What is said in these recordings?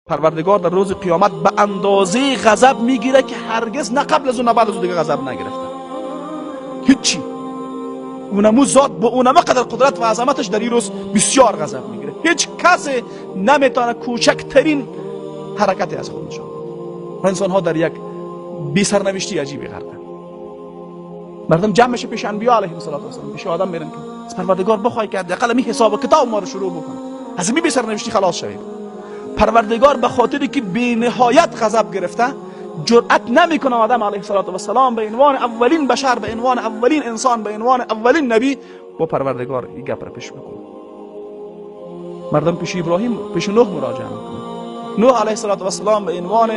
پروردگار در روز قیامت به اندازه غضب میگیره که هرگز نه قبل از اون نه بعد از اون دیگه غضب نگرفته. هیچی. اونمو ذات با اونمه قدر قدرت و عظمتش در این روز بسیار غضب میگیره. هیچ کس نمیتونه کوچکترین حرکتی از خود نشان بده. انسان ها در یک بی سرنوشتی عجیبی غرقن. مردم جمع میشه پیش انبیا علیهم السلام، پیش آدم میرن که از پروردگار بخوای که حداقل می حساب و کتاب ما رو شروع بکنه، از این بی سرنوشتی خلاص شویم. پروردگار به خاطری که بی نهایت غضب گرفته جرأت نمیکنه آدم علیه السلام به عنوان اولین بشر، به عنوان اولین انسان، به عنوان اولین نبی با پروردگار این گپ را پیش بکنه. مردم پیش ابراهیم، پیش نوح مراجعه میکنه. نوح علیه السلام به عنوان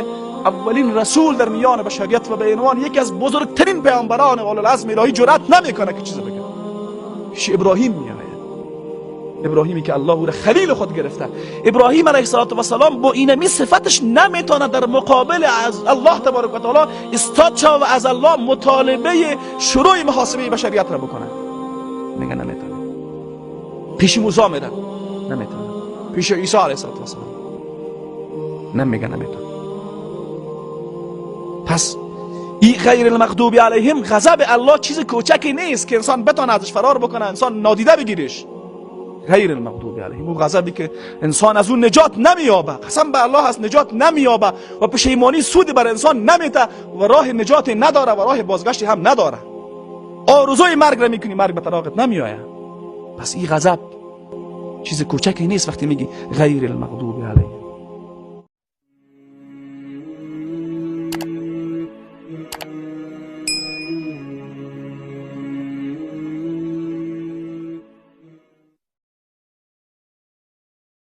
اولین رسول در میان بشریت و به عنوان یکی از بزرگترین پیامبران اولو العزم الهی جرأت نمیکنه که چیزی بگه. پیش ابراهیم میآید. ابراهیمی که الله او را خلیل خود گرفته. ابراهیم علیه السلام با اینمی صفتش نمیتونه در مقابل از الله تبارک و تعالی استاد شو و از الله مطالبه شروع محاسبه بشریت را بکنه. میگه نمیتونه. پیش موسی میره نمیتونه. پیش عیسی علیه السلام نمیگه نمیتونه. پس این غیر المغضوب علیهم، غضب الله چیز کوچکی نیست که انسان بتونه ازش فرار بکنه، انسان نادیده بگیرش. غیر المغضوب علیهم، اون غضبی که انسان از اون نجات نمییابه، قسم به الله هست نجات نمییابه و پشیمانی سودی بر انسان نمیده و راه نجات نداره و راه بازگشتی هم نداره. آرزوی مرگ را میکنی، مرگ به طلاقت نمیآید. پس این غضب چیز کوچکی نیست وقتی میگی غیر المغضوب علیهم.